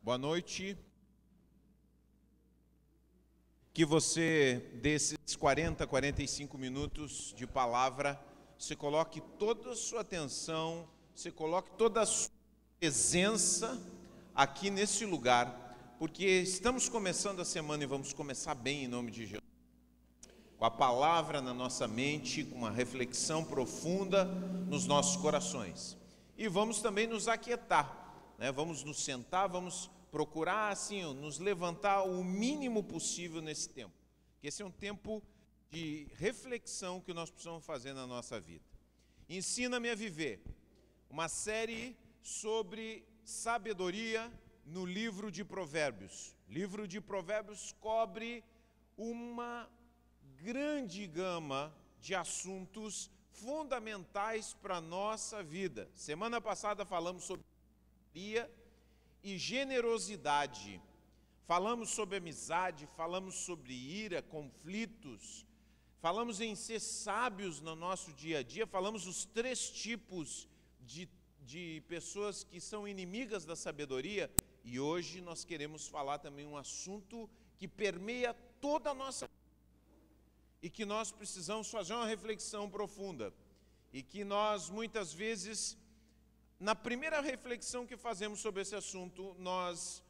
Boa noite. Que você, desses 45 minutos de palavra, você coloque toda a sua atenção, você coloque toda a sua presença aqui nesse lugar, porque estamos começando a semana e vamos começar bem em nome de Jesus. Com a palavra na nossa mente, com uma reflexão profunda nos nossos corações. E vamos também nos aquietar, né? Vamos nos sentar, vamos procurar assim, nos levantar o mínimo possível nesse tempo. Porque esse é um tempo de reflexão que nós precisamos fazer na nossa vida. Ensina-me a viver, uma série sobre sabedoria no livro de Provérbios. O livro de Provérbios cobre uma grande gama de assuntos fundamentais para a nossa vida. Semana passada falamos sobre sabedoria e generosidade. Falamos sobre amizade, falamos sobre ira, conflitos, falamos em ser sábios no nosso dia a dia, falamos os 3 tipos de pessoas que são inimigas da sabedoria, e hoje nós queremos falar também um assunto que permeia toda a nossa vida e que nós precisamos fazer uma reflexão profunda, e que nós muitas vezes, na primeira reflexão que fazemos sobre esse assunto, nós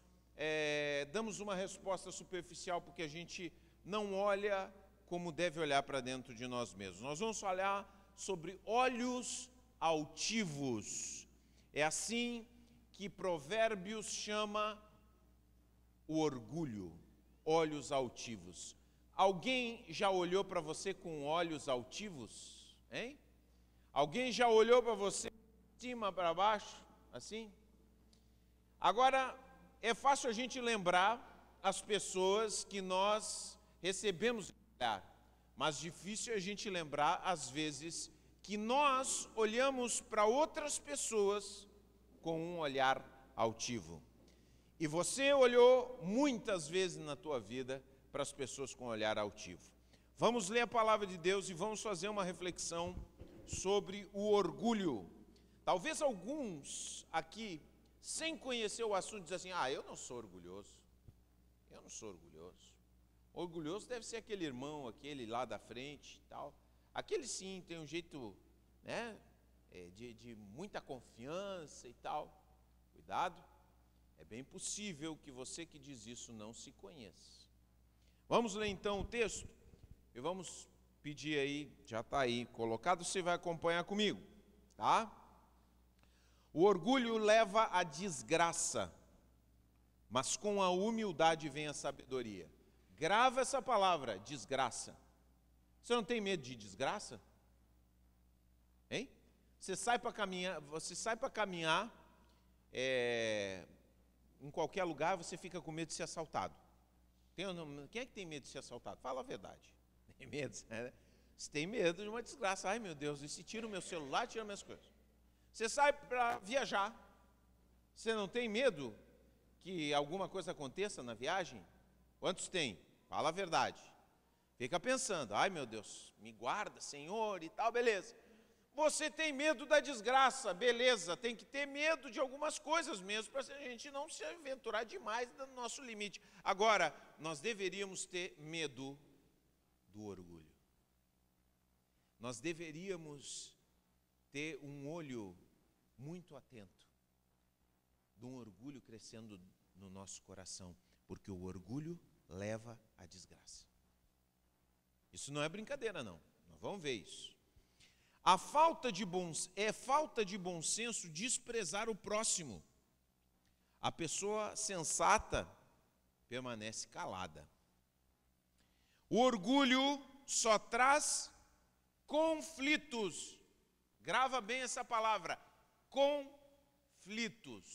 damos uma resposta superficial, porque a gente não olha como deve olhar para dentro de nós mesmos. Nós vamos falar sobre olhos altivos. É assim que Provérbios chama o orgulho, olhos altivos. Alguém já olhou para você com olhos altivos? Hein? Alguém já olhou para você de cima para baixo, assim? Agora, é fácil a gente lembrar as pessoas que nós recebemos olhar, mas difícil a gente lembrar, às vezes, que nós olhamos para outras pessoas com um olhar altivo. E você olhou muitas vezes na tua vida para as pessoas com um olhar altivo. Vamos ler a palavra de Deus e vamos fazer uma reflexão sobre o orgulho. Talvez alguns aqui, sem conhecer o assunto, dizem assim: eu não sou orgulhoso, eu não sou orgulhoso. Orgulhoso deve ser aquele irmão, aquele lá da frente e tal. Aquele sim tem um jeito, né, de muita confiança e tal. Cuidado, é bem possível que você que diz isso não se conheça. Vamos ler então o texto e vamos pedir aí, já está aí colocado, você vai acompanhar comigo, tá? O orgulho leva à desgraça, mas com a humildade vem a sabedoria. Grava essa palavra, desgraça. Você não tem medo de desgraça? Hein? Você sai para caminhar, em qualquer lugar, você fica com medo de ser assaltado. Quem é que tem medo de ser assaltado? Fala a verdade. Tem medo? Né? Você tem medo de uma desgraça. Ai, meu Deus, e se tira o meu celular, tira minhas coisas. Você sai para viajar, você não tem medo que alguma coisa aconteça na viagem? Quantos tem? Fala a verdade. Fica pensando: ai meu Deus, me guarda, Senhor, e tal, beleza. Você tem medo da desgraça, beleza, tem que ter medo de algumas coisas mesmo, para a gente não se aventurar demais no nosso limite. Agora, nós deveríamos ter medo do orgulho. Nós deveríamos ter um olho muito atento de um orgulho crescendo no nosso coração, porque o orgulho leva à desgraça. Isso não é brincadeira, não. Nós vamos ver isso. Falta de bom senso desprezar o próximo. A pessoa sensata permanece calada. O orgulho só traz conflitos. Grava bem essa palavra, conflitos.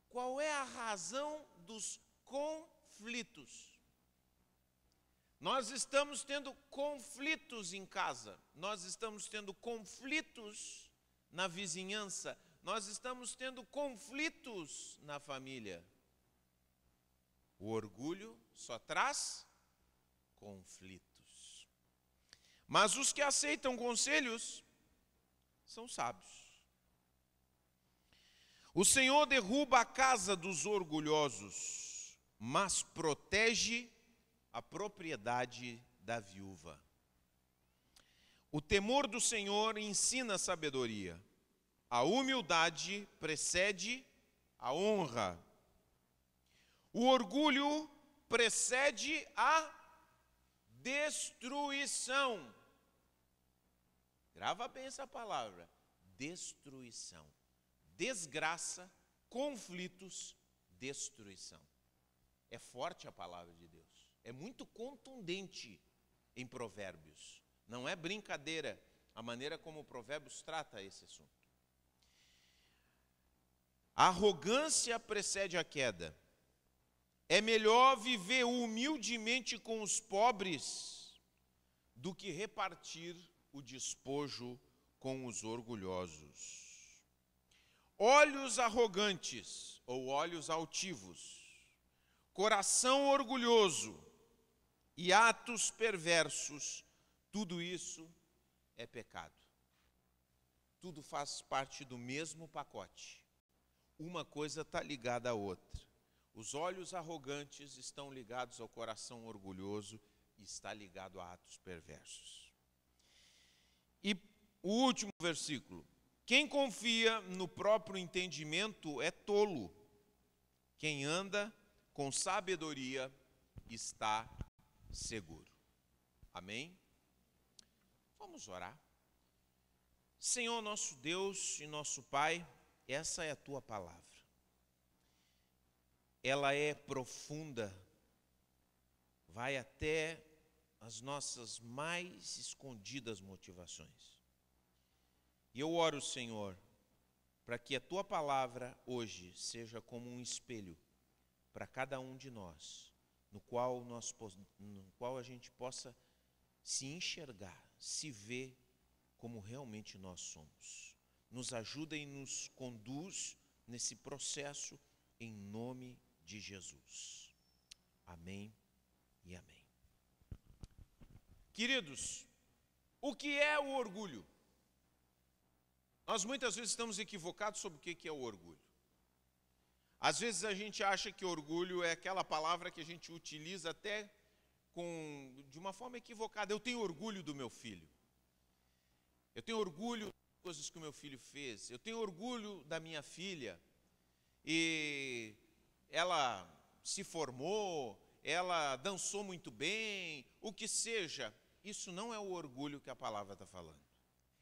Qual é a razão dos conflitos? Nós estamos tendo conflitos em casa, nós estamos tendo conflitos na vizinhança, nós estamos tendo conflitos na família. O orgulho só traz conflitos. Mas os que aceitam conselhos são sábios. O Senhor derruba a casa dos orgulhosos, mas protege a propriedade da viúva. O temor do Senhor ensina a sabedoria. A humildade precede a honra. O orgulho precede a destruição. Grava bem essa palavra, destruição. Desgraça, conflitos, destruição. É forte a palavra de Deus. É muito contundente em Provérbios. Não é brincadeira a maneira como o Provérbios trata esse assunto. A arrogância precede a queda. É melhor viver humildemente com os pobres do que repartir o despojo com os orgulhosos. Olhos arrogantes ou olhos altivos, coração orgulhoso e atos perversos, tudo isso é pecado. Tudo faz parte do mesmo pacote. Uma coisa está ligada à outra. Os olhos arrogantes estão ligados ao coração orgulhoso e está ligado a atos perversos. E o último versículo. Quem confia no próprio entendimento é tolo. Quem anda com sabedoria está seguro. Amém? Vamos orar. Senhor nosso Deus e nosso Pai, essa é a Tua palavra. Ela é profunda, vai até as nossas mais escondidas motivações. E eu oro, Senhor, para que a Tua palavra hoje seja como um espelho para cada um de nós, no qual a gente possa se enxergar, se ver como realmente nós somos. Nos ajuda e nos conduz nesse processo em nome de Jesus. Amém e amém. Queridos, o que é o orgulho? Nós muitas vezes estamos equivocados sobre o que é o orgulho. Às vezes a gente acha que orgulho é aquela palavra que a gente utiliza até de uma forma equivocada. Eu tenho orgulho do meu filho. Eu tenho orgulho das coisas que o meu filho fez. Eu tenho orgulho da minha filha. E ela se formou, ela dançou muito bem, o que seja. Isso não é o orgulho que a palavra está falando.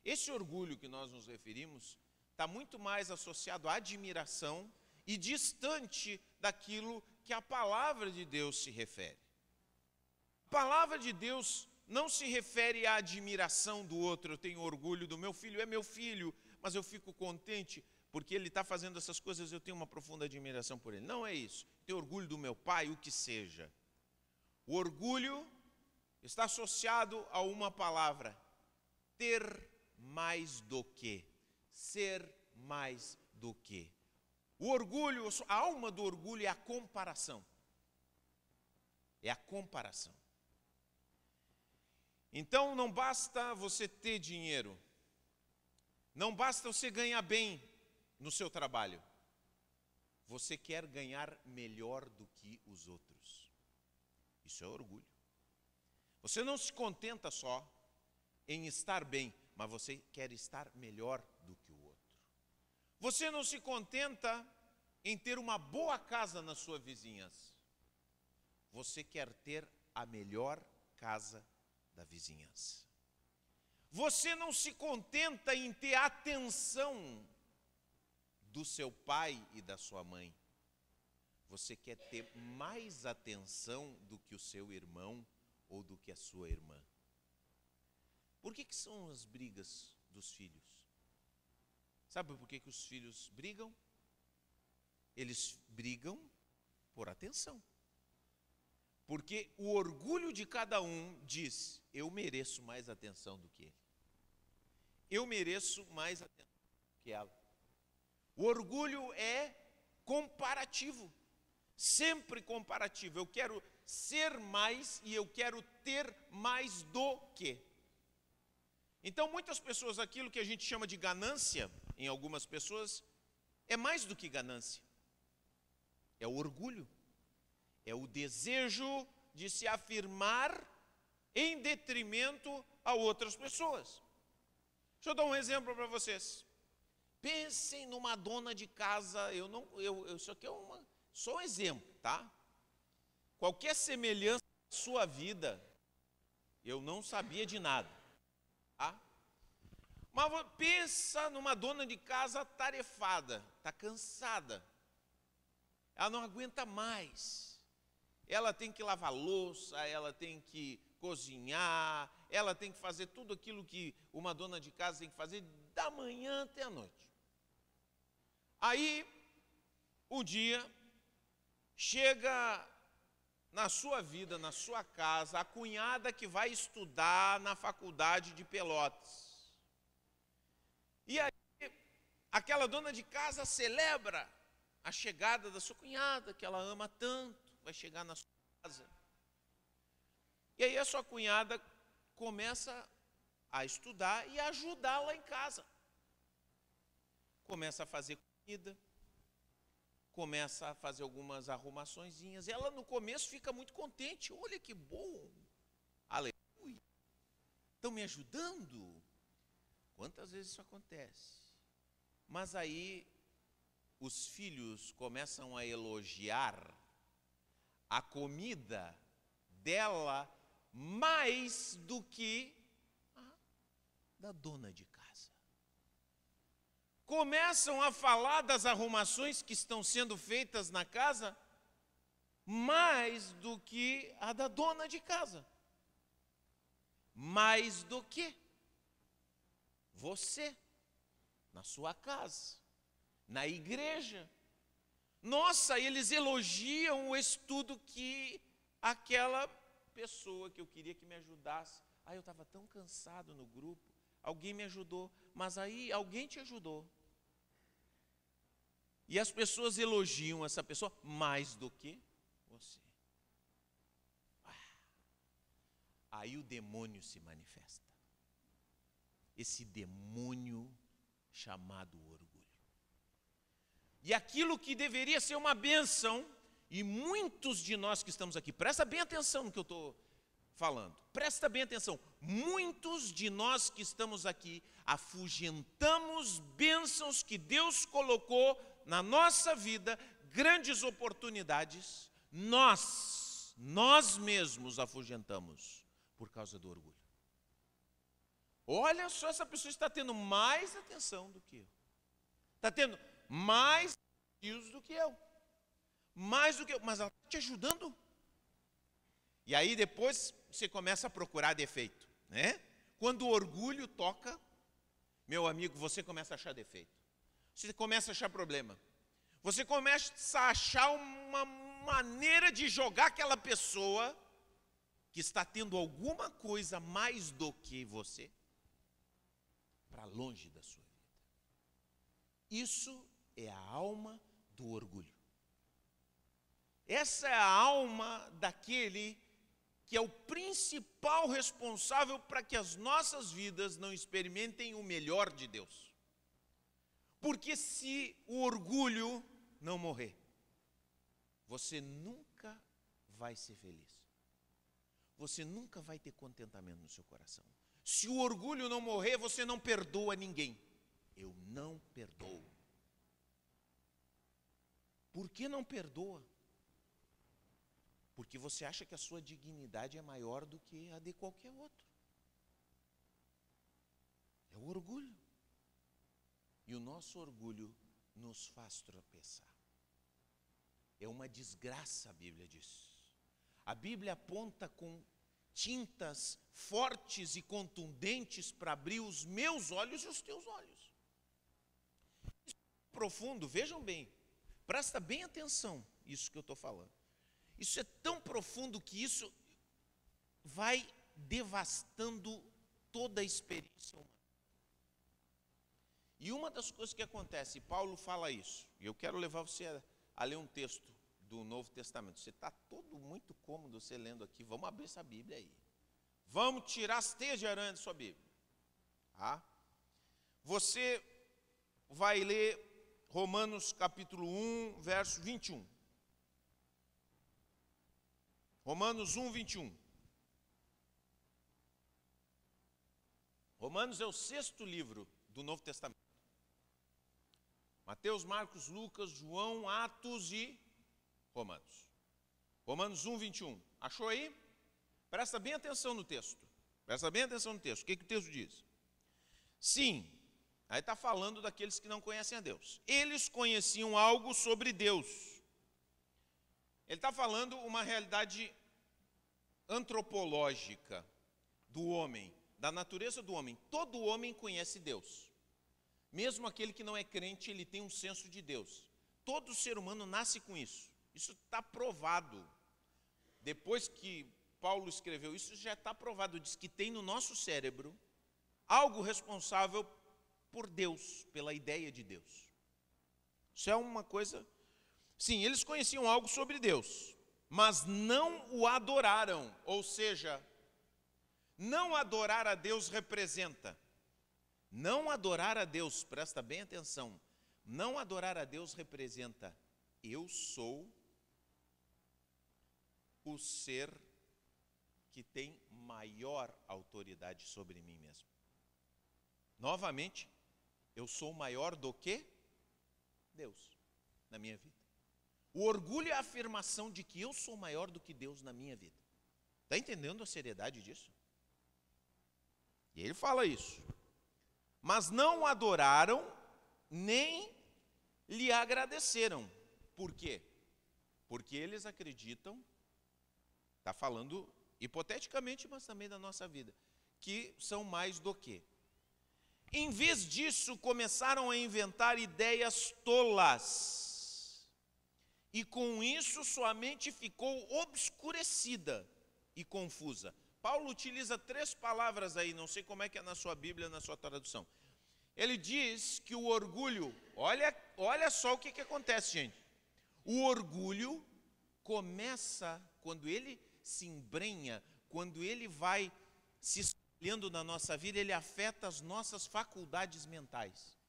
Esse orgulho que nós nos referimos está muito mais associado à admiração e distante daquilo que a palavra de Deus se refere. A palavra de Deus não se refere à admiração do outro. Eu tenho orgulho do meu filho, é meu filho, mas eu fico contente porque ele está fazendo essas coisas, eu tenho uma profunda admiração por ele. Não é isso. Eu tenho orgulho do meu pai, o que seja. O orgulho está associado a uma palavra: ter mais do que, ser mais do que. O orgulho, a alma do orgulho é a comparação. É a comparação. Então não basta você ter dinheiro, não basta você ganhar bem no seu trabalho. Você quer ganhar melhor do que os outros. Isso é orgulho. Você não se contenta só em estar bem, mas você quer estar melhor do que o outro. Você não se contenta em ter uma boa casa na sua vizinhança. Você quer ter a melhor casa da vizinhança. Você não se contenta em ter a atenção do seu pai e da sua mãe. Você quer ter mais atenção do que o seu irmão ou do que a sua irmã. Por que são as brigas dos filhos? Sabe por que os filhos brigam? Eles brigam por atenção. Porque o orgulho de cada um diz: eu mereço mais atenção do que ele. Eu mereço mais atenção do que ela. O orgulho é comparativo. Sempre comparativo. Eu quero ser mais e eu quero ter mais do que. Então, muitas pessoas, aquilo que a gente chama de ganância, em algumas pessoas, é mais do que ganância. É o orgulho. É o desejo de se afirmar em detrimento a outras pessoas. Deixa eu dar um exemplo para vocês. Pensem numa dona de casa, isso aqui é só um exemplo, tá? Qualquer semelhança na sua vida, eu não sabia de nada, tá? Mas pensa numa dona de casa atarefada, está cansada, ela não aguenta mais, ela tem que lavar louça, ela tem que cozinhar, ela tem que fazer tudo aquilo que uma dona de casa tem que fazer da manhã até a noite. Aí, um dia, chega na sua vida, na sua casa, a cunhada que vai estudar na faculdade de Pelotas. E aí, aquela dona de casa celebra a chegada da sua cunhada, que ela ama tanto, vai chegar na sua casa. E aí a sua cunhada começa a estudar e a ajudá-la em casa. Começa a fazer comida, começa a fazer algumas arrumaçõezinhas. Ela no começo fica muito contente. Olha que bom, aleluia, estão me ajudando. Quantas vezes isso acontece? Mas aí os filhos começam a elogiar a comida dela mais do que a da dona de casa. Começam a falar das arrumações que estão sendo feitas na casa mais do que a da dona de casa. Mais do que você, na sua casa, na igreja. Nossa, eles elogiam o estudo que aquela pessoa que eu queria que me ajudasse. Eu estava tão cansado no grupo, alguém me ajudou, mas aí alguém te ajudou. E as pessoas elogiam essa pessoa mais do que você. Aí o demônio se manifesta. Esse demônio chamado orgulho. E aquilo que deveria ser uma bênção, e muitos de nós que estamos aqui, presta bem atenção no que eu estou falando, presta bem atenção, muitos de nós que estamos aqui, afugentamos bênçãos que Deus colocou na nossa vida, grandes oportunidades, nós mesmos afugentamos por causa do orgulho. Olha só, essa pessoa está tendo mais atenção do que eu. Está tendo mais desafios do que eu. Mais do que eu. Mas ela está te ajudando. E aí depois você começa a procurar defeito, né? Quando o orgulho toca, meu amigo, você começa a achar defeito. Você começa a achar problema. Você começa a achar uma maneira de jogar aquela pessoa que está tendo alguma coisa mais do que você para longe da sua vida. Isso é a alma do orgulho. Essa é a alma daquele que é o principal responsável para que as nossas vidas não experimentem o melhor de Deus. Porque se o orgulho não morrer, você nunca vai ser feliz. Você nunca vai ter contentamento no seu coração. Se o orgulho não morrer, você não perdoa ninguém. Eu não perdoo. Por que não perdoa? Porque você acha que a sua dignidade é maior do que a de qualquer outro. É o orgulho. E o nosso orgulho nos faz tropeçar. É uma desgraça, a Bíblia diz. A Bíblia aponta com tintas fortes e contundentes para abrir os meus olhos e os teus olhos. Isso é profundo, vejam bem, presta bem atenção isso que eu estou falando. Isso é tão profundo que isso vai devastando toda a experiência humana. E uma das coisas que acontece, Paulo fala isso, e eu quero levar você a ler um texto do Novo Testamento. Você está todo muito cômodo você lendo aqui, vamos abrir essa Bíblia aí. Vamos tirar as teias de aranha da sua Bíblia. Tá? Você vai ler Romanos capítulo 1, verso 21. Romanos 1, 21. Romanos é o 6º livro do Novo Testamento. Mateus, Marcos, Lucas, João, Atos e Romanos. Romanos 1, 21. Achou aí? Presta bem atenção no texto. Presta bem atenção no texto. O que o texto diz? Sim, aí está falando daqueles que não conhecem a Deus. Eles conheciam algo sobre Deus. Ele está falando uma realidade antropológica do homem, da natureza do homem. Todo homem conhece Deus. Mesmo aquele que não é crente, ele tem um senso de Deus. Todo ser humano nasce com isso. Isso está provado. Depois que Paulo escreveu isso, já está provado. Diz que tem no nosso cérebro algo responsável por Deus, pela ideia de Deus. Isso é uma coisa... Sim, eles conheciam algo sobre Deus, mas não o adoraram. Ou seja, não adorar a Deus representa... Não adorar a Deus, presta bem atenção, não adorar a Deus representa: eu sou o ser que tem maior autoridade sobre mim mesmo. Novamente, eu sou maior do que Deus na minha vida. O orgulho é a afirmação de que eu sou maior do que Deus na minha vida. Está entendendo a seriedade disso? E ele fala isso. Mas não o adoraram, nem lhe agradeceram. Por quê? Porque eles acreditam, está falando hipoteticamente, mas também da nossa vida, que são mais do que. Em vez disso, começaram a inventar ideias tolas. E com isso, sua mente ficou obscurecida e confusa. Paulo utiliza 3 palavras aí, não sei como é que é na sua Bíblia, na sua tradução. Ele diz que o orgulho, olha só o que acontece, gente. O orgulho começa quando ele se embrenha, quando ele vai se espalhando na nossa vida, ele afeta as nossas faculdades mentais.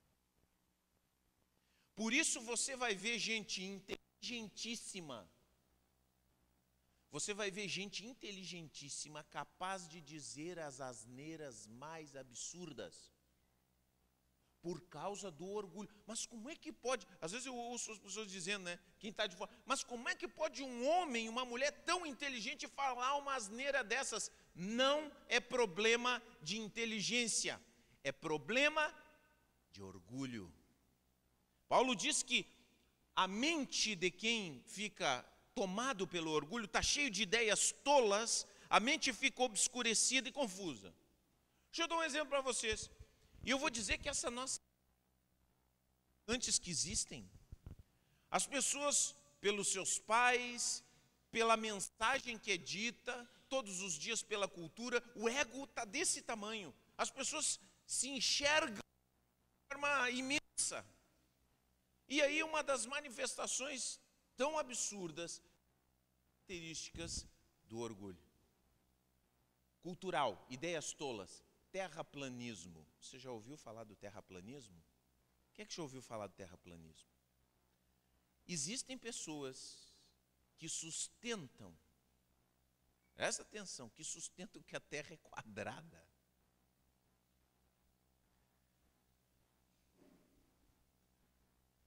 Por isso você vai ver gente inteligentíssima. Você vai ver gente inteligentíssima, capaz de dizer as asneiras mais absurdas, por causa do orgulho. Mas como é que pode, às vezes eu ouço as pessoas dizendo, né, quem está de fora, mas como é que pode um homem, uma mulher tão inteligente falar uma asneira dessas? Não é problema de inteligência, é problema de orgulho. Paulo diz que a mente de quem fica tomado pelo orgulho, está cheio de ideias tolas, a mente fica obscurecida e confusa. Deixa eu dar um exemplo para vocês. E eu vou dizer que essa nossa... Antes que existem, as pessoas, pelos seus pais, pela mensagem que é dita, todos os dias pela cultura, o ego está desse tamanho. As pessoas se enxergam de forma imensa. E aí uma das manifestações tão absurdas, características do orgulho. Cultural, ideias tolas, terraplanismo. Você já ouviu falar do terraplanismo? Quem é que já ouviu falar do terraplanismo? Existem pessoas que sustentam, presta atenção, que sustentam que a Terra é quadrada.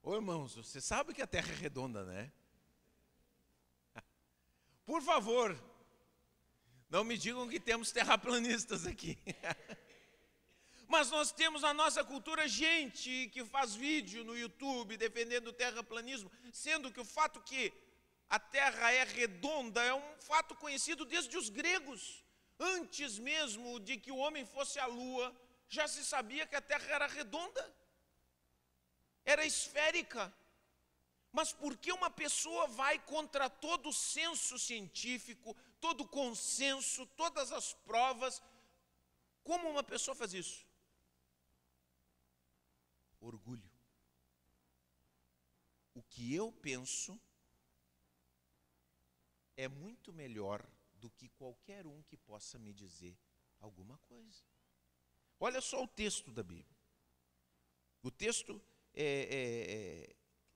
Ô irmãos, você sabe que a Terra é redonda, né? Por favor, não me digam que temos terraplanistas aqui. Mas nós temos na nossa cultura gente que faz vídeo no YouTube defendendo o terraplanismo, sendo que o fato que a Terra é redonda é um fato conhecido desde os gregos. Antes mesmo de que o homem fosse à Lua, já se sabia que a Terra era redonda, era esférica. Mas por que uma pessoa vai contra todo o senso científico, todo o consenso, todas as provas? Como uma pessoa faz isso? Orgulho. O que eu penso é muito melhor do que qualquer um que possa me dizer alguma coisa. Olha só o texto da Bíblia. O texto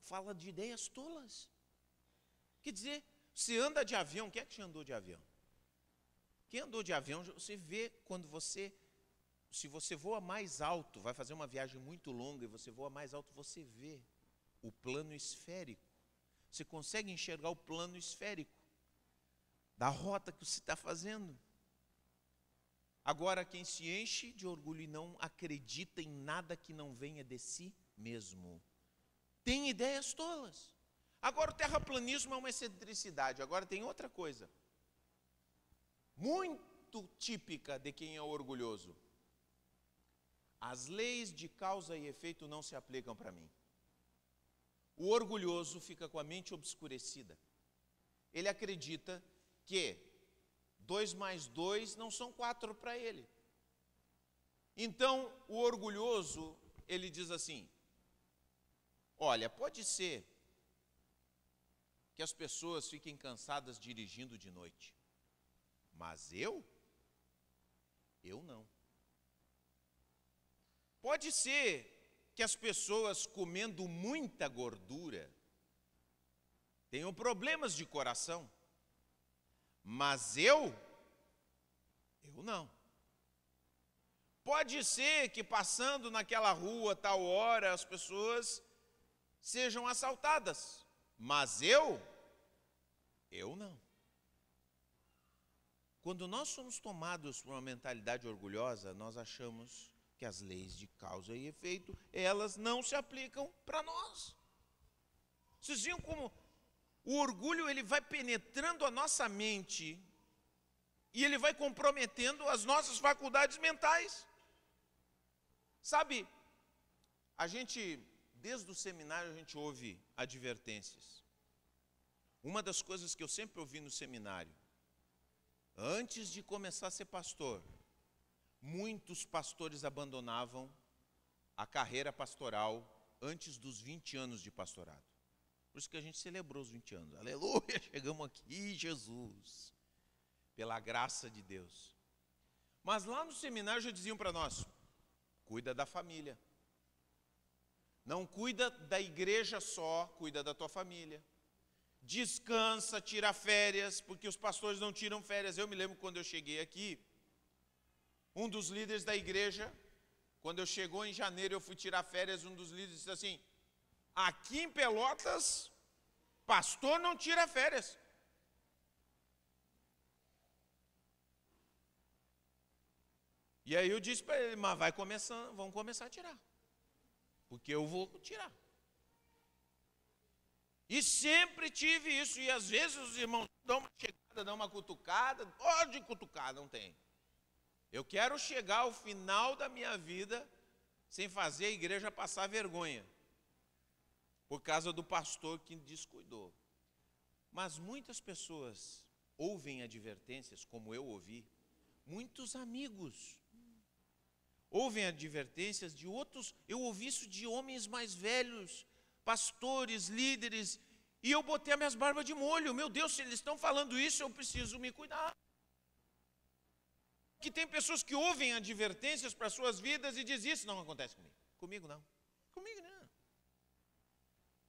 fala de ideias tolas. Quer dizer, você anda de avião, quem é que já andou de avião? Quem andou de avião, você vê quando se você voa mais alto, vai fazer uma viagem muito longa e você voa mais alto, você vê o plano esférico. Você consegue enxergar o plano esférico da rota que você está fazendo. Agora, quem se enche de orgulho e não acredita em nada que não venha de si mesmo, tem ideias tolas. Agora, o terraplanismo é uma excentricidade. Agora, tem outra coisa muito típica de quem é orgulhoso. As leis de causa e efeito não se aplicam para mim. O orgulhoso fica com a mente obscurecida. Ele acredita que 2 mais 2 não são 4 para ele. Então, o orgulhoso, ele diz assim: olha, pode ser que as pessoas fiquem cansadas dirigindo de noite, mas eu não. Pode ser que as pessoas comendo muita gordura tenham problemas de coração, mas eu não. Pode ser que passando naquela rua, tal hora, as pessoas sejam assaltadas, mas eu não. Quando nós somos tomados por uma mentalidade orgulhosa, nós achamos que as leis de causa e efeito, elas não se aplicam para nós. Vocês viram como o orgulho, ele vai penetrando a nossa mente e ele vai comprometendo as nossas faculdades mentais. Sabe, desde o seminário, a gente ouve advertências. Uma das coisas que eu sempre ouvi no seminário, antes de começar a ser pastor, muitos pastores abandonavam a carreira pastoral antes dos 20 anos de pastorado. Por isso que a gente celebrou os 20 anos. Aleluia, chegamos aqui, Jesus, pela graça de Deus. Mas lá no seminário já diziam para nós: cuida da família. Não cuida da igreja só, cuida da tua família. Descansa, tira férias, porque os pastores não tiram férias. Eu me lembro quando eu cheguei aqui, um dos líderes da igreja, quando eu chegou em janeiro, eu fui tirar férias, um dos líderes disse assim: aqui em Pelotas, pastor não tira férias. E aí eu disse para ele: mas vamos começar a tirar, porque eu vou tirar. E sempre tive isso, e às vezes os irmãos dão uma chegada, dão uma cutucada, pode cutucar, não tem. Eu quero chegar ao final da minha vida sem fazer a igreja passar vergonha, por causa do pastor que descuidou. Mas muitas pessoas ouvem advertências, como eu ouvi, muitos amigos ouvem advertências de outros. Eu ouvi isso de homens mais velhos, pastores, líderes, e eu botei as minhas barbas de molho. Meu Deus, se eles estão falando isso, eu preciso me cuidar. Que tem pessoas que ouvem advertências para suas vidas e dizem: isso não acontece comigo. Comigo não. Comigo não.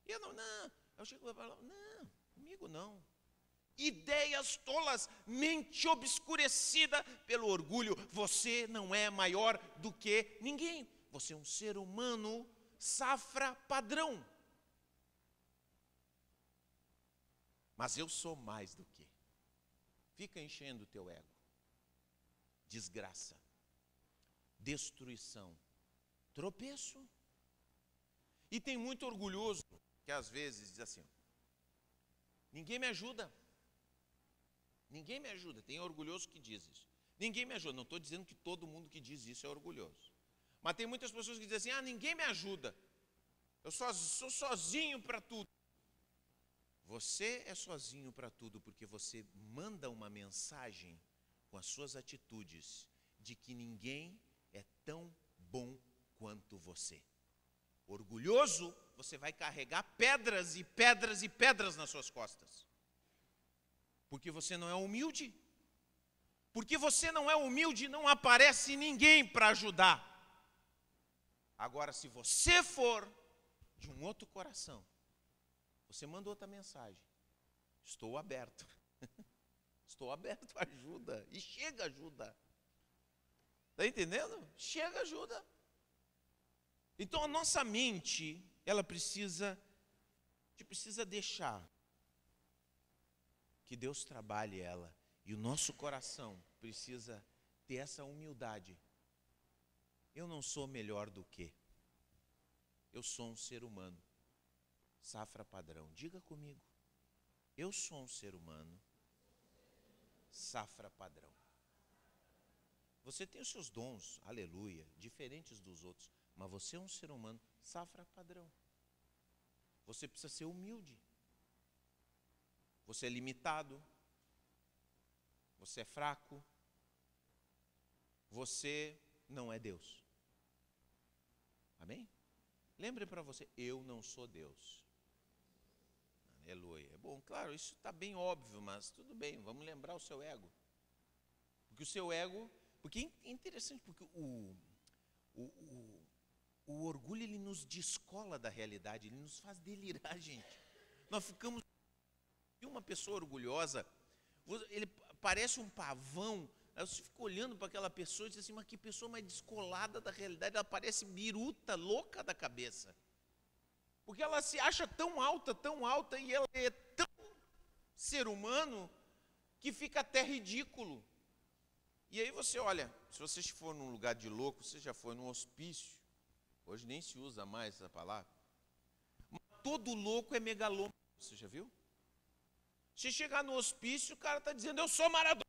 Eu não. Eu chego para falar: não, comigo não. Ideias tolas, mente obscurecida pelo orgulho. Você não é maior do que ninguém. Você é um ser humano, safra padrão. Mas eu sou mais do que. Fica enchendo o teu ego. Desgraça, destruição, tropeço. E tem muito orgulhoso que às vezes diz assim: ninguém me ajuda. Ninguém me ajuda. Tem orgulhoso que diz isso. Ninguém me ajuda. Não estou dizendo que todo mundo que diz isso é orgulhoso. Mas tem muitas pessoas que dizem assim: ninguém me ajuda. Eu sou sozinho para tudo. Você é sozinho para tudo porque você manda uma mensagem com as suas atitudes de que ninguém é tão bom quanto você. Orgulhoso, você vai carregar pedras e pedras e pedras nas suas costas. Porque você não é humilde. Porque você não é humilde, não aparece ninguém para ajudar. Agora, se você for de um outro coração, você manda outra mensagem. Estou aberto. Estou aberto à ajuda. E chega ajuda. Está entendendo? Chega ajuda. Então a nossa mente, ela precisa deixar que Deus trabalhe ela. E o nosso coração precisa ter essa humildade. Eu não sou melhor do que. Eu sou um ser humano. Safra padrão. Diga comigo. Eu sou um ser humano. Safra padrão. Você tem os seus dons, aleluia, diferentes dos outros. Mas você é um ser humano, safra padrão. Você precisa ser humilde. Você é limitado. Você é fraco. Você não é Deus. Amém? Lembre para você, eu não sou Deus. Aleluia. É bom, claro, isso está bem óbvio, mas tudo bem, vamos lembrar o seu ego. Porque o seu ego, porque é interessante, porque o orgulho, ele nos descola da realidade, ele nos faz delirar, gente. Nós ficamos... E uma pessoa orgulhosa, ele parece um pavão, aí você fica olhando para aquela pessoa e diz assim, mas que pessoa mais descolada da realidade, ela parece biruta, louca da cabeça. Porque ela se acha tão alta, e ela é tão ser humano, que fica até ridículo. E aí você olha, se você for num lugar de louco, você já foi num hospício, hoje nem se usa mais essa palavra, mas todo louco é megalômano, você já viu? Se chegar no hospício, o cara está dizendo, eu sou Maradona,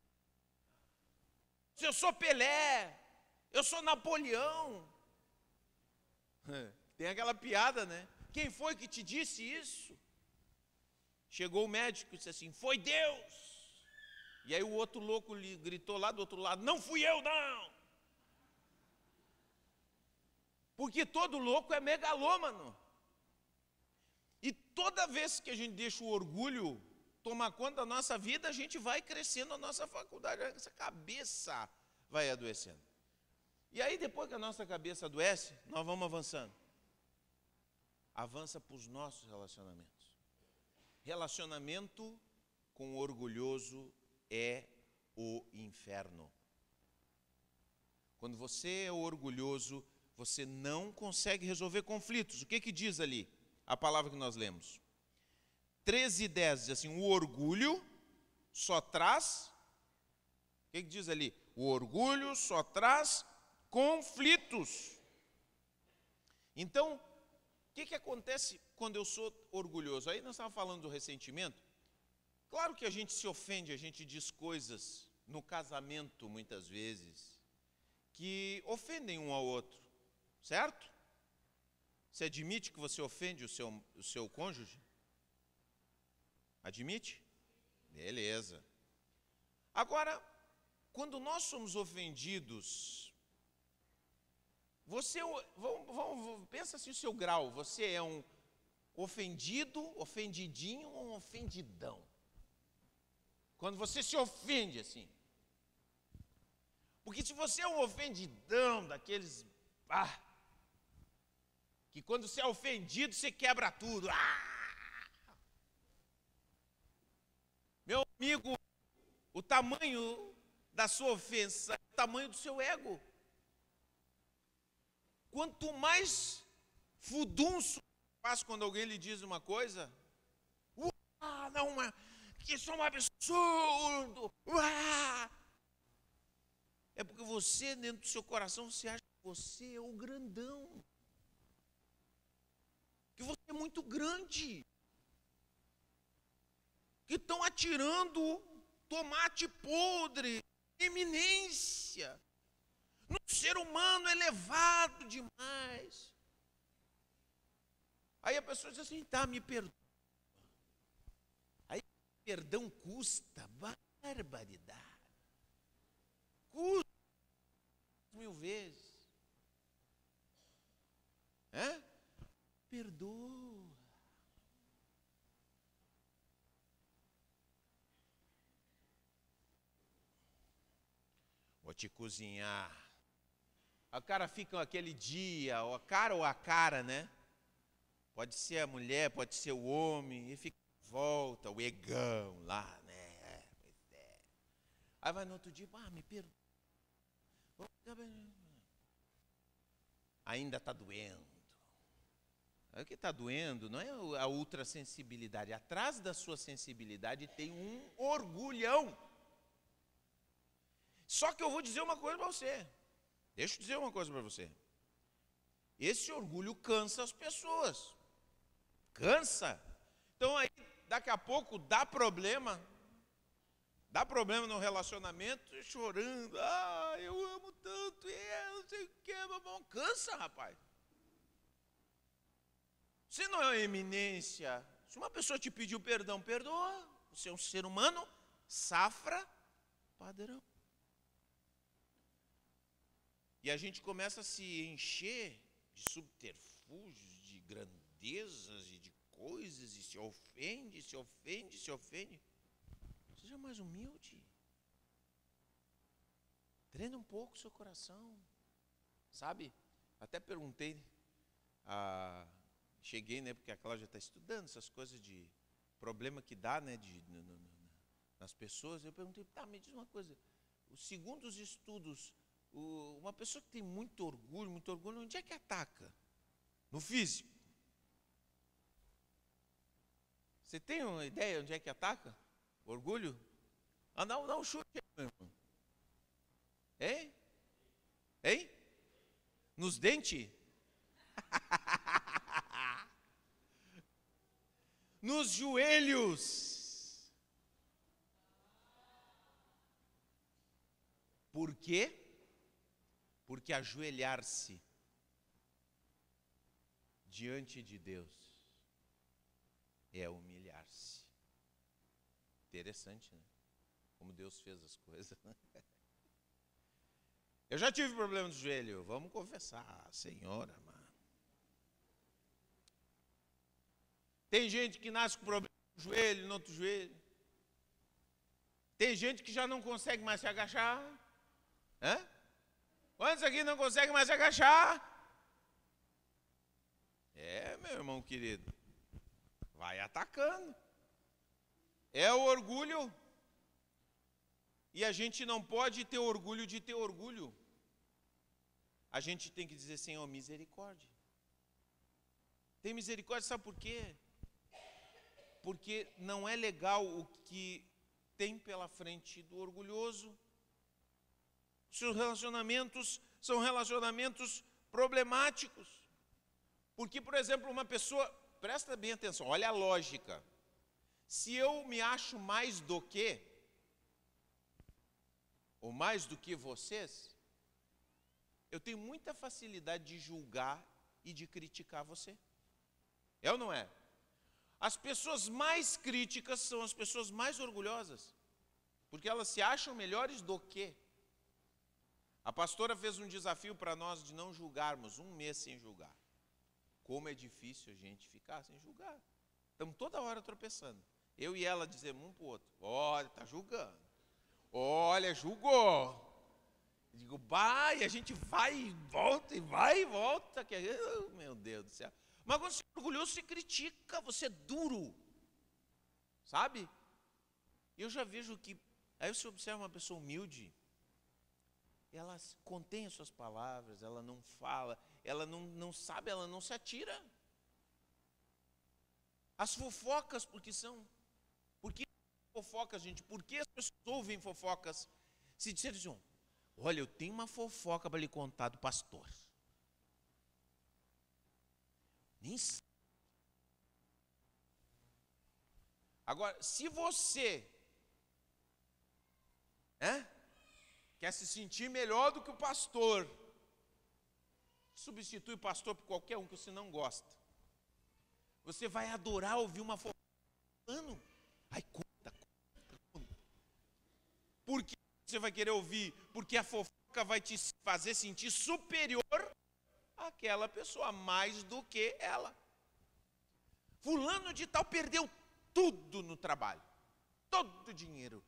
eu sou Pelé, eu sou Napoleão. Tem aquela piada, né? Quem foi que te disse isso? Chegou o médico e disse assim, foi Deus. E aí o outro louco gritou lá do outro lado, não fui eu não. Porque todo louco é megalômano. E toda vez que a gente deixa o orgulho tomar conta da nossa vida, a gente vai crescendo a nossa faculdade, essa cabeça vai adoecendo. E aí depois que a nossa cabeça adoece, nós vamos avançando. Avança para os nossos relacionamentos. Relacionamento com o orgulhoso é o inferno. Quando você é orgulhoso, você não consegue resolver conflitos. O que diz ali a palavra que nós lemos? 13:10 diz assim, o orgulho só traz... O que diz ali? O orgulho só traz conflitos. Então, o que acontece quando eu sou orgulhoso? Aí nós estávamos falando do ressentimento. Claro que a gente se ofende, a gente diz coisas no casamento, muitas vezes, que ofendem um ao outro, certo? Você admite que você ofende o seu cônjuge? Admite? Beleza. Agora, quando nós somos ofendidos, pensa assim o seu grau, você é um ofendido, ofendidinho ou um ofendidão? Quando você se ofende assim. Porque se você é um ofendidão, daqueles, que quando você é ofendido, você quebra tudo. Meu amigo, o tamanho da sua ofensa é o tamanho do seu ego. Quanto mais fudunço faz quando alguém lhe diz uma coisa, não, que isso é um absurdo. É porque você, dentro do seu coração, você acha que você é o grandão. Que você é muito grande. Que estão atirando tomate podre, eminência, no ser humano elevado demais. Aí a pessoa diz assim, tá, me perdoa. Aí perdão custa barbaridade. Custa 1000 vezes. Perdoa. Vou te cozinhar. O cara fica aquele dia, ou a cara, né? Pode ser a mulher, pode ser o homem, e fica em volta, o egão lá, né? Aí vai no outro dia, me perdoa. Ainda está doendo. Aí o que está doendo não é a ultrassensibilidade. Atrás da sua sensibilidade tem um orgulhão. Só que eu vou dizer uma coisa para você. Deixa eu dizer uma coisa para você. Esse orgulho cansa as pessoas. Cansa. Então aí, daqui a pouco, dá problema no relacionamento, chorando. Eu amo tanto, não sei o que, mamão. Cansa, rapaz. Você não é uma eminência. Se uma pessoa te pediu perdão, perdoa. Você é um ser humano, safra, padrão. E a gente começa a se encher de subterfúgios, de grandezas e de coisas, e se ofende. Seja mais humilde. Treine um pouco o seu coração. Sabe? Até perguntei, cheguei, né, porque a Cláudia está estudando essas coisas de problema que dá, né, nas pessoas. Eu perguntei, me diz uma coisa, segundo os estudos, uma pessoa que tem muito orgulho, onde é que ataca? No físico. Você tem uma ideia onde é que ataca? Orgulho? Dá um chute, meu irmão. Hein? Nos dentes? Nos joelhos. Por quê? Porque ajoelhar-se diante de Deus é humilhar-se. Interessante, né? Como Deus fez as coisas. Eu já tive problema no joelho, vamos confessar, Senhor amado. Tem gente que nasce com problema no joelho, no outro joelho. Tem gente que já não consegue mais se agachar. Quantos aqui não conseguem mais se agachar? Meu irmão querido, vai atacando. É o orgulho. E a gente não pode ter orgulho de ter orgulho. A gente tem que dizer, Senhor, misericórdia. Tem misericórdia, sabe por quê? Porque não é legal o que tem pela frente do orgulhoso. Seus relacionamentos são relacionamentos problemáticos. Porque, por exemplo, uma pessoa, presta bem atenção, olha a lógica. Se eu me acho mais do que, ou mais do que vocês, eu tenho muita facilidade de julgar e de criticar você. É ou não é? As pessoas mais críticas são as pessoas mais orgulhosas, porque elas se acham melhores do que. A pastora fez um desafio para nós de não julgarmos, 1 mês sem julgar. Como é difícil a gente ficar sem julgar. Estamos toda hora tropeçando. Eu e ela dizemos um para o outro, olha, está julgando. Olha, julgou. Digo, vai, a gente vai e volta, Que, meu Deus do céu. Mas quando você é orgulhoso, você critica, você é duro. Sabe? Eu já vejo que, aí você observa uma pessoa humilde, ela contém as suas palavras, ela não fala, ela não sabe, ela não se atira. As fofocas, por que fofocas, gente? Por que as pessoas ouvem fofocas? Se disserem assim, olha, eu tenho uma fofoca para lhe contar do pastor. Nem sabe. Agora, se você quer se sentir melhor do que o pastor, substitui o pastor por qualquer um que você não gosta. Você vai adorar ouvir uma fofoca. Ai, conta. Por que você vai querer ouvir? Porque a fofoca vai te fazer sentir superior àquela pessoa, mais do que ela. Fulano de tal perdeu tudo no trabalho. Todo o dinheiro.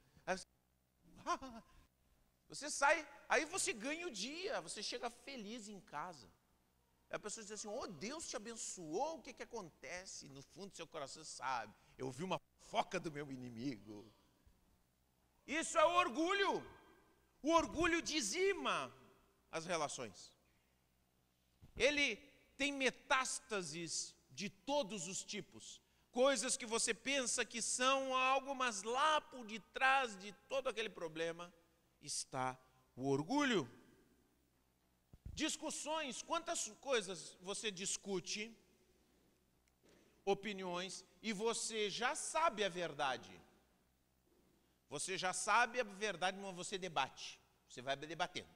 Você sai, aí você ganha o dia, você chega feliz em casa. A pessoa diz assim, oh, Deus te abençoou, o que que acontece? No fundo do seu coração sabe, eu vi uma fofoca do meu inimigo. Isso é o orgulho. O orgulho dizima as relações. Ele tem metástases de todos os tipos. Coisas que você pensa que são algo, mas lá por detrás de todo aquele problema está o orgulho. Discussões, quantas coisas você discute, opiniões, e você já sabe a verdade. Você já sabe a verdade, mas você debate. Você vai debatendo.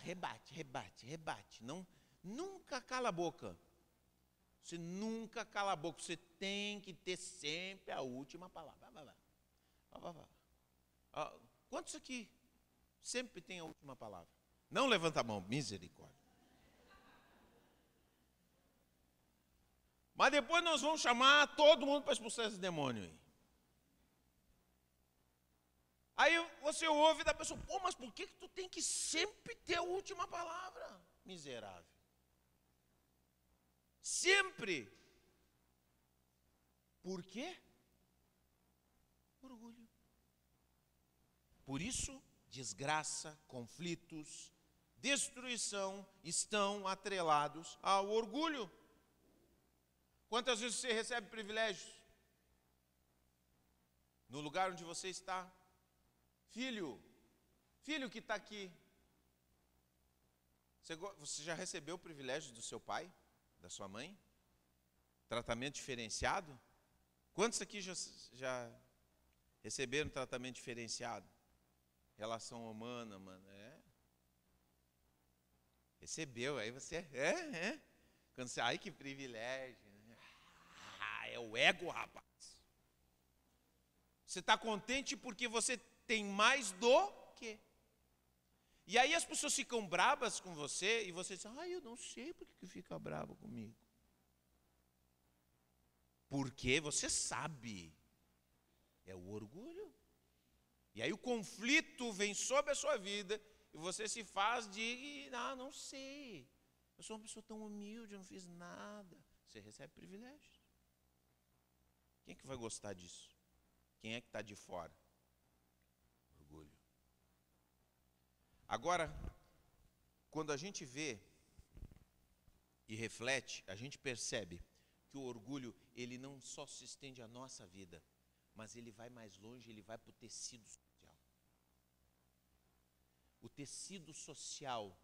Rebate. Não, nunca cala a boca. Você nunca cala a boca. Você tem que ter sempre a última palavra. Quantos aqui sempre tem a última palavra? Não levanta a mão, misericórdia. Mas depois nós vamos chamar todo mundo para expulsar esse demônio aí. Aí você ouve da pessoa, pô, mas por que tu tem que sempre ter a última palavra? Miserável. Sempre. Por quê? Orgulho. Por isso, desgraça, conflitos, destruição estão atrelados ao orgulho. Quantas vezes você recebe privilégios? No lugar onde você está? Filho que está aqui, você já recebeu o privilégio do seu pai, da sua mãe? Tratamento diferenciado? Quantos aqui já receberam tratamento diferenciado? Relação humana, mano, recebeu, aí você, quando você, ai que privilégio, é o ego, rapaz. Você está contente porque você tem mais do que. E aí as pessoas ficam bravas com você e você diz, eu não sei por que fica bravo comigo. Porque você sabe, é o orgulho. E aí o conflito vem sobre a sua vida e você se faz de, não sei, eu sou uma pessoa tão humilde, eu não fiz nada. Você recebe privilégios. Quem é que vai gostar disso? Quem é que está de fora? Orgulho. Agora, quando a gente vê e reflete, a gente percebe que o orgulho, ele não só se estende à nossa vida, mas ele vai mais longe, ele vai para o tecido social. O tecido social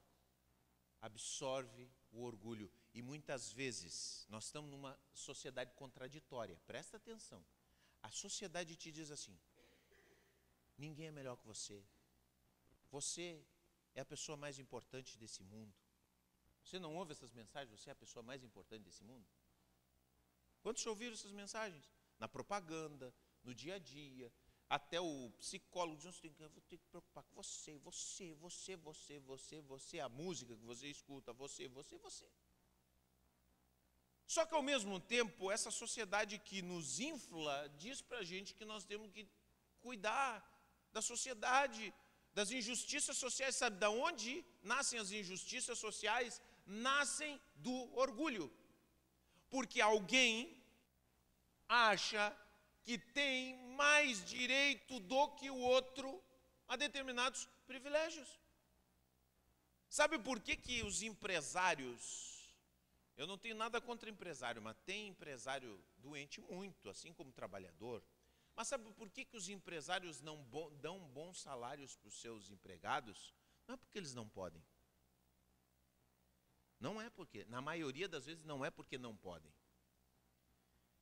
absorve o orgulho. E muitas vezes, nós estamos numa sociedade contraditória. Presta atenção. A sociedade te diz assim, ninguém é melhor que você. Você é a pessoa mais importante desse mundo. Você não ouve essas mensagens? Você é a pessoa mais importante desse mundo? Quantos já ouviram essas mensagens? Na propaganda, no dia a dia. Até o psicólogo diz, eu vou ter que preocupar com você, a música que você escuta, você. Só que ao mesmo tempo, essa sociedade que nos infla, diz pra gente que nós temos que cuidar da sociedade, das injustiças sociais. Sabe de onde nascem as injustiças sociais? Nascem do orgulho. Porque alguém acha que tem mais direito do que o outro a determinados privilégios. Sabe por que os empresários, eu não tenho nada contra empresário, mas tem empresário doente muito, assim como trabalhador. Mas sabe por que os empresários não dão bons salários para os seus empregados? Não é porque eles não podem. Não é porque, na maioria das vezes não é porque não podem.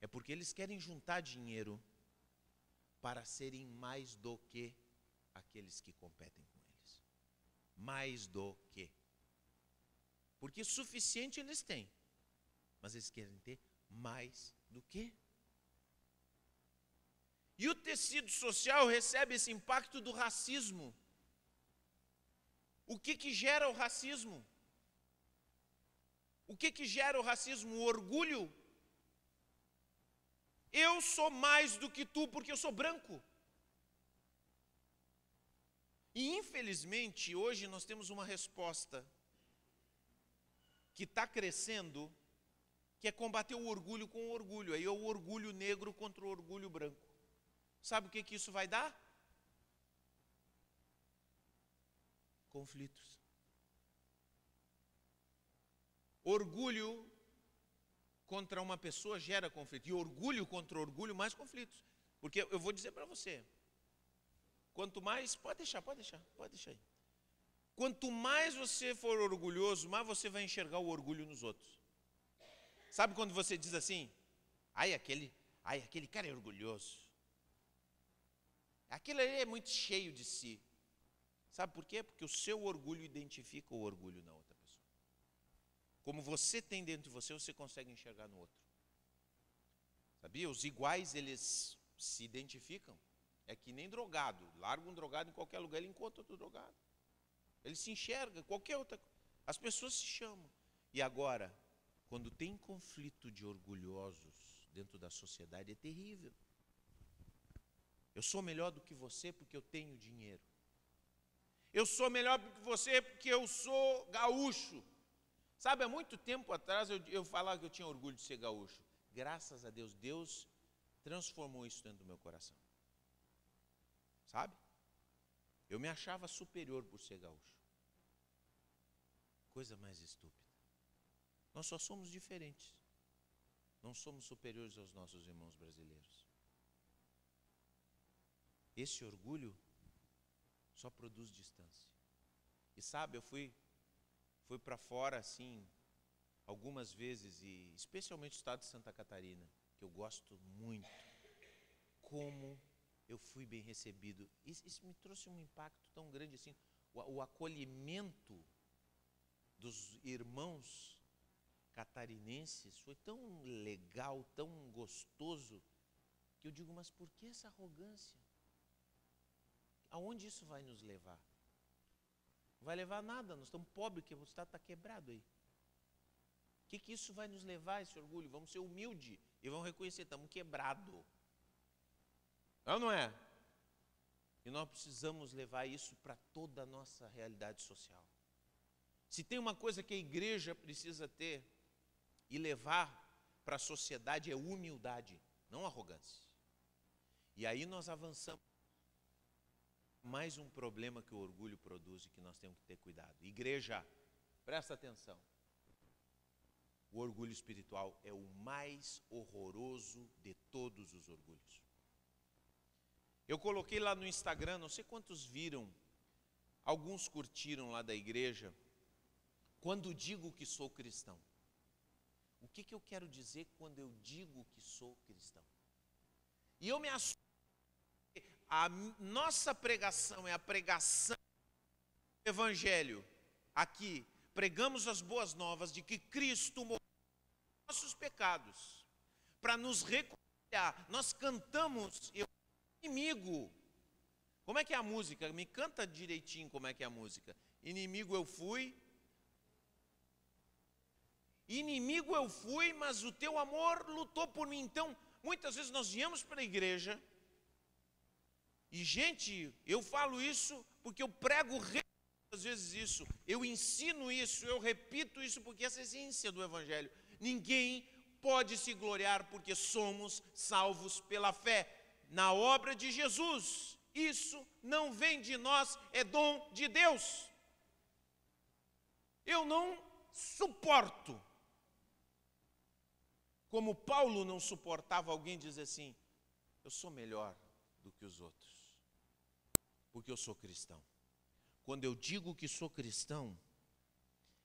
É porque eles querem juntar dinheiro para serem mais do que aqueles que competem com eles. Mais do que. Porque suficiente eles têm, mas eles querem ter mais do que. E o tecido social recebe esse impacto do racismo. O que gera o racismo? O que gera o racismo? O orgulho. Eu sou mais do que tu porque eu sou branco. E infelizmente hoje nós temos uma resposta que está crescendo, que é combater o orgulho com o orgulho. Aí é o orgulho negro contra o orgulho branco. Sabe o que isso vai dar? Conflitos. Orgulho contra uma pessoa gera conflito. E orgulho contra orgulho, mais conflitos. Porque eu vou dizer para você, quanto mais, pode deixar aí. Quanto mais você for orgulhoso, mais você vai enxergar o orgulho nos outros. Sabe quando você diz assim, aquele cara é orgulhoso. Aquilo ali é muito cheio de si. Sabe por quê? Porque o seu orgulho identifica o orgulho na outra pessoa. Como você tem dentro de você, você consegue enxergar no outro. Sabia? Os iguais, eles se identificam. É que nem drogado. Larga um drogado em qualquer lugar, ele encontra outro drogado. Ele se enxerga, qualquer outra coisa. As pessoas se chamam. E agora, quando tem conflito de orgulhosos dentro da sociedade, é terrível. Eu sou melhor do que você porque eu tenho dinheiro. Eu sou melhor do que você porque eu sou gaúcho. Sabe, há muito tempo atrás eu falava que eu tinha orgulho de ser gaúcho. Graças a Deus, Deus transformou isso dentro do meu coração. Sabe? Eu me achava superior por ser gaúcho. Coisa mais estúpida. Nós só somos diferentes. Não somos superiores aos nossos irmãos brasileiros. Esse orgulho só produz distância. E sabe, eu fui para fora assim, algumas vezes, e especialmente no estado de Santa Catarina, que eu gosto muito, como eu fui bem recebido. Isso me trouxe um impacto tão grande assim, o acolhimento dos irmãos catarinenses foi tão legal, tão gostoso, que eu digo, mas por que essa arrogância? Aonde isso vai nos levar? Não vai levar a nada, nós estamos pobres, que o estado está quebrado aí. O que isso vai nos levar, esse orgulho? Vamos ser humildes e vamos reconhecer, estamos quebrados. Não é? E nós precisamos levar isso para toda a nossa realidade social. Se tem uma coisa que a igreja precisa ter e levar para a sociedade é humildade, não arrogância. E aí nós avançamos. Mais um problema que o orgulho produz e que nós temos que ter cuidado. Igreja, presta atenção. O orgulho espiritual é o mais horroroso de todos os orgulhos. Eu coloquei lá no Instagram, não sei quantos viram, alguns curtiram lá da igreja, quando digo que sou cristão. O que eu quero dizer quando eu digo que sou cristão? E eu me assumo. A nossa pregação é a pregação do Evangelho. Aqui, pregamos as boas novas de que Cristo morreu pelos nossos pecados, para nos reconciliar. Nós cantamos, eu inimigo. Como é que é a música? Me canta direitinho como é que é a música. Inimigo eu fui, mas o teu amor lutou por mim. Então, muitas vezes nós viemos para a igreja. E, gente, eu falo isso porque eu prego muitas vezes isso, eu ensino isso, eu repito isso porque essa é a essência do Evangelho. Ninguém pode se gloriar porque somos salvos pela fé na obra de Jesus. Isso não vem de nós, é dom de Deus. Eu não suporto, como Paulo não suportava alguém dizer assim, eu sou melhor do que os outros. Porque eu sou cristão. Quando eu digo que sou cristão,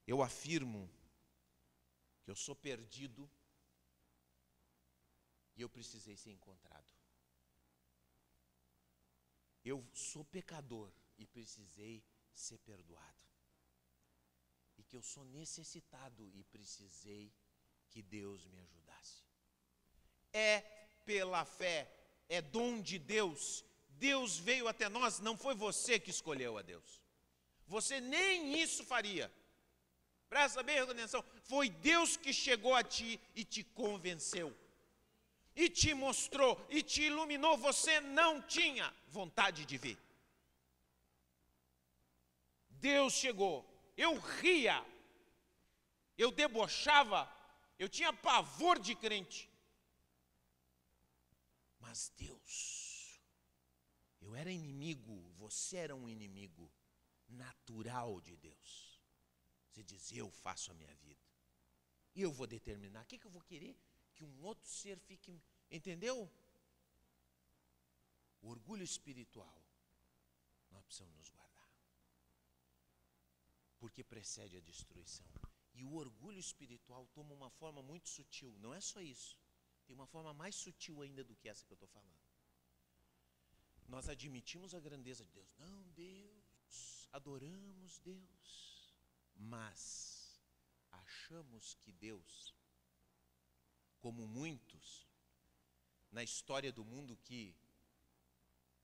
eu afirmo que eu sou perdido e eu precisei ser encontrado. Eu sou pecador e precisei ser perdoado. E que eu sou necessitado e precisei que Deus me ajudasse. É pela fé, é dom de Deus. Deus veio até nós, não foi você que escolheu a Deus. Você nem isso faria. Presta bem atenção. Foi Deus que chegou a ti e te convenceu. E te mostrou, e te iluminou. Você não tinha vontade de ver. Deus chegou. Eu ria. eu debochava, eu tinha pavor de crente. Mas Deus, eu era inimigo, você era um inimigo natural de Deus. Você diz, eu faço a minha vida. E eu vou determinar, o que eu vou querer? Que um outro ser fique, entendeu? O orgulho espiritual, nós precisamos nos guardar. Porque precede a destruição. E o orgulho espiritual toma uma forma muito sutil, não é só isso. Tem uma forma mais sutil ainda do que essa que eu estou falando. Nós admitimos a grandeza de Deus. Não, Deus, adoramos Deus. Mas achamos que Deus, como muitos na história do mundo que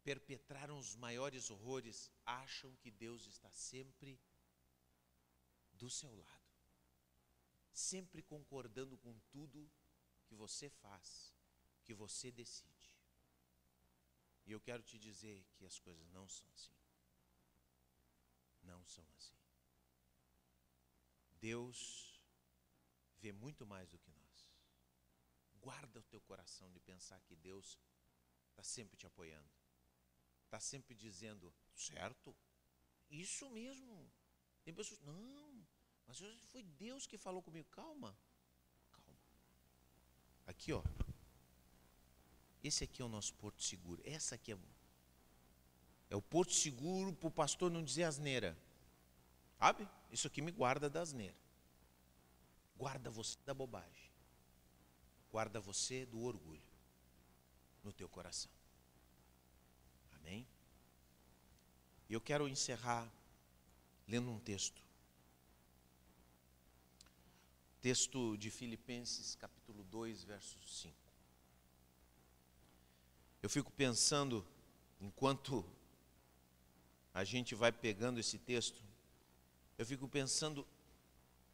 perpetraram os maiores horrores, acham que Deus está sempre do seu lado, sempre concordando com tudo que você faz, que você decide. E eu quero te dizer que as coisas não são assim. Não são assim. Deus vê muito mais do que nós. Guarda o teu coração de pensar que Deus está sempre te apoiando. Está sempre dizendo, certo? Isso mesmo. Tem pessoas, não, mas foi Deus que falou comigo. Calma, calma. Aqui, ó. Esse aqui é o nosso porto seguro. Essa aqui é o porto seguro para o pastor não dizer asneira. Sabe? Isso aqui me guarda da asneira. Guarda você da bobagem. Guarda você do orgulho no teu coração. Amém? E eu quero encerrar lendo um texto. Texto de Filipenses, capítulo 2, verso 5. Eu fico pensando, enquanto a gente vai pegando esse texto, eu fico pensando,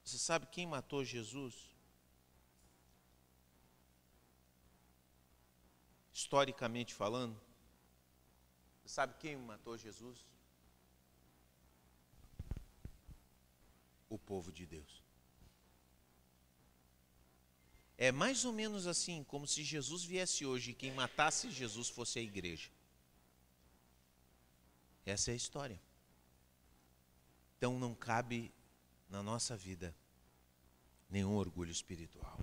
você sabe quem matou Jesus? Historicamente falando, você sabe quem matou Jesus? O povo de Deus. É mais ou menos assim, como se Jesus viesse hoje e quem matasse Jesus fosse a igreja. Essa é a história. Então não cabe na nossa vida nenhum orgulho espiritual.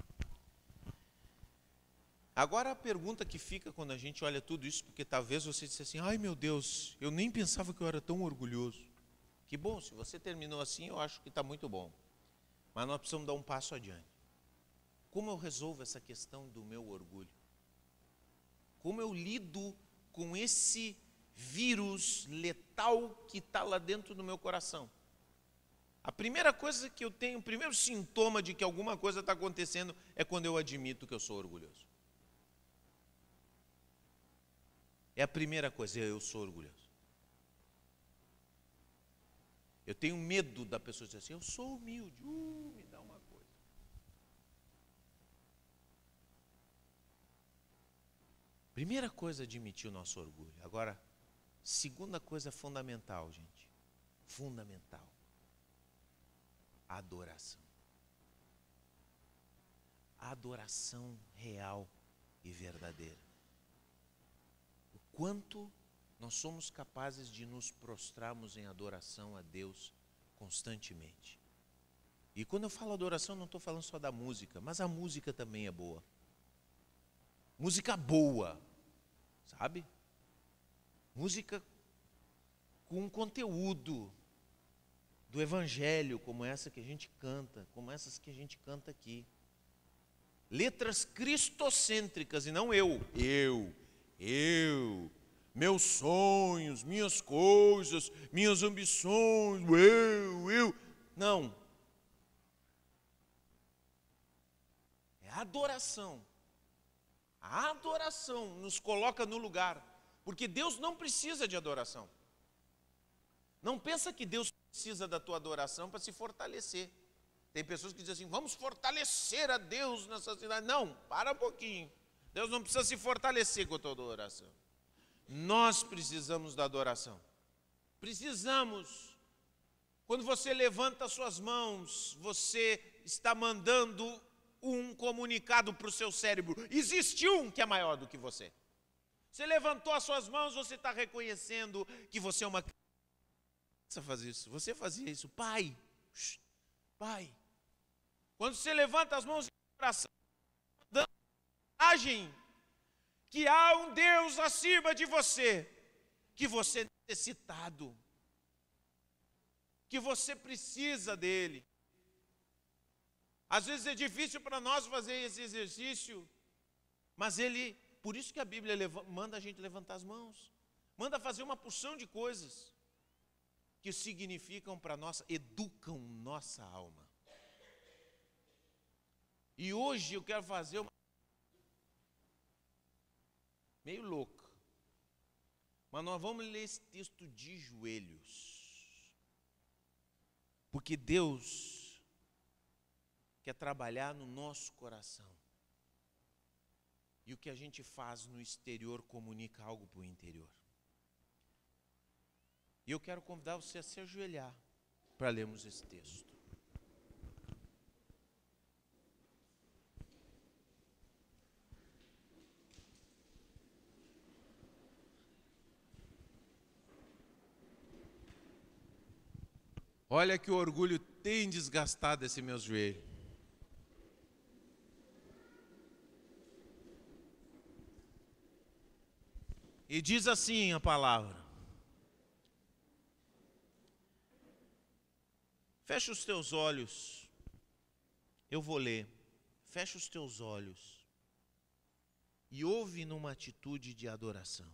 Agora a pergunta que fica quando a gente olha tudo isso, porque talvez você disse assim, ai meu Deus, eu nem pensava que eu era tão orgulhoso. Que bom, se você terminou assim, eu acho que está muito bom. Mas nós precisamos dar um passo adiante. Como eu resolvo essa questão do meu orgulho? Como eu lido com esse vírus letal que está lá dentro do meu coração? A primeira coisa que eu tenho, o primeiro sintoma de que alguma coisa está acontecendo é quando eu admito que eu sou orgulhoso. É a primeira coisa, eu sou orgulhoso. Eu tenho medo da pessoa dizer assim, eu sou humilde, me dá uma coisa. Primeira coisa, admitir o nosso orgulho. Agora, segunda coisa fundamental, gente. Fundamental. Adoração. Adoração real e verdadeira. O quanto nós somos capazes de nos prostrarmos em adoração a Deus constantemente. E quando eu falo adoração, não estou falando só da música, mas a música também é boa. Música boa, sabe? Música com conteúdo do Evangelho, como essa que a gente canta, como essas que a gente canta aqui. Letras cristocêntricas e não eu, meus sonhos, minhas coisas, minhas ambições, eu. Não. É adoração. A adoração nos coloca no lugar, porque Deus não precisa de adoração. Não pensa que Deus precisa da tua adoração para se fortalecer. Tem pessoas que dizem assim, vamos fortalecer a Deus nessa cidade. Não, para um pouquinho. Deus não precisa se fortalecer com a tua adoração. Nós precisamos da adoração. Precisamos. Quando você levanta as suas mãos, você está mandando um comunicado para o seu cérebro. Existe um que é maior do que você. Você levantou as suas mãos, você está reconhecendo que você é uma criança. Fazer isso. Você fazia isso, pai. Pai. Quando você levanta as mãos em oração, dando mensagem que há um Deus acima de você, que você é necessitado, que você precisa dele. Às vezes é difícil para nós fazer esse exercício, mas por isso que a Bíblia manda a gente levantar as mãos, manda fazer uma porção de coisas que significam para nós, educam nossa alma. E hoje eu quero fazer uma meio louca, mas nós vamos ler esse texto de joelhos, porque Deus quer trabalhar no nosso coração. E o que a gente faz no exterior comunica algo para o interior. E eu quero convidar você a se ajoelhar para lermos esse texto. Olha que o orgulho tem desgastado esse meu joelho. E diz assim a palavra. Fecha os teus olhos. Eu vou ler. Fecha os teus olhos. E ouve numa atitude de adoração.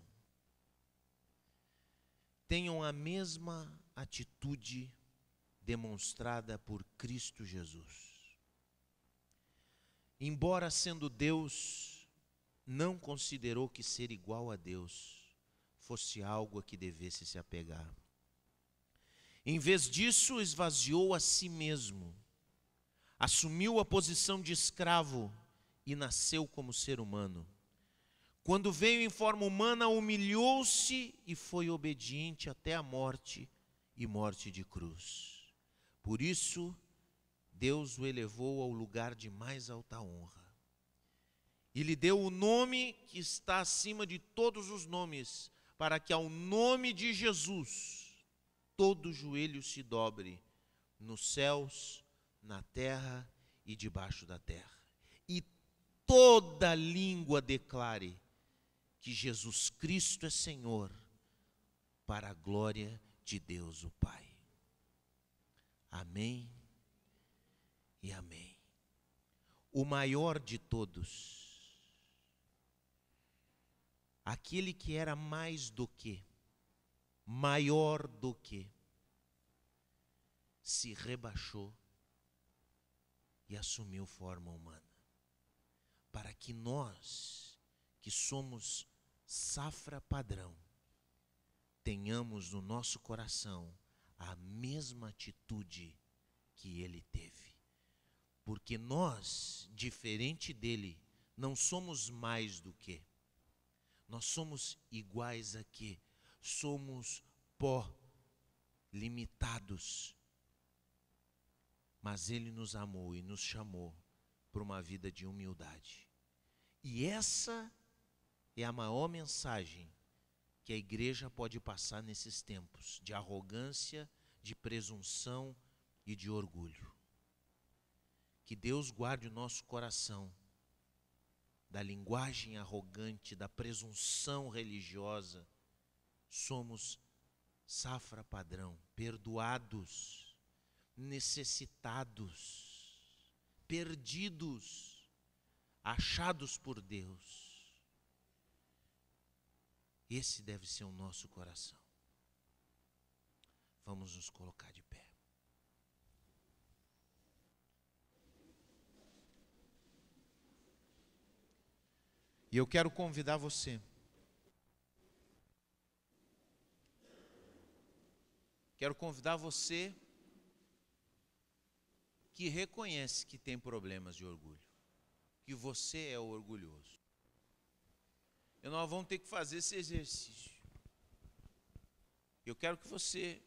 Tenham a mesma atitude demonstrada por Cristo Jesus. Embora sendo Deus, não considerou que ser igual a Deus fosse algo a que devesse se apegar. Em vez disso, esvaziou a si mesmo, assumiu a posição de escravo e nasceu como ser humano. Quando veio em forma humana, humilhou-se e foi obediente até a morte e morte de cruz. Por isso, Deus o elevou ao lugar de mais alta honra e lhe deu o nome que está acima de todos os nomes, para que ao nome de Jesus todo joelho se dobre, nos céus, na terra e debaixo da terra, e toda língua declare que Jesus Cristo é Senhor, para a glória de Deus o Pai. Amém e amém. O maior de todos, aquele que era mais do que, maior do que, se rebaixou e assumiu forma humana, para que nós, que somos safra padrão, tenhamos no nosso coração a mesma atitude que ele teve. Porque nós, diferente dele, não somos mais do que, nós somos iguais a que, somos pó, limitados. Mas ele nos amou e nos chamou para uma vida de humildade. E essa é a maior mensagem que a igreja pode passar nesses tempos de arrogância, de presunção e de orgulho. Que Deus guarde o nosso coração da linguagem arrogante, da presunção religiosa. Somos safra padrão, perdoados, necessitados, perdidos, achados por Deus. Esse deve ser o nosso coração. Vamos nos colocar de pé. E eu quero convidar você. Quero convidar você que reconhece que tem problemas de orgulho, que você é o orgulhoso. E nós vamos ter que fazer esse exercício. Eu quero que você,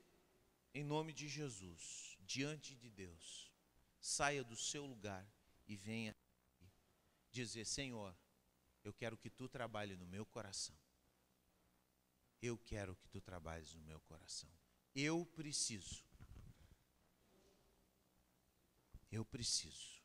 em nome de Jesus, diante de Deus, saia do seu lugar e venha dizer: Senhor, eu quero que tu trabalhe no meu coração. Eu quero que tu trabalhes no meu coração. Eu preciso.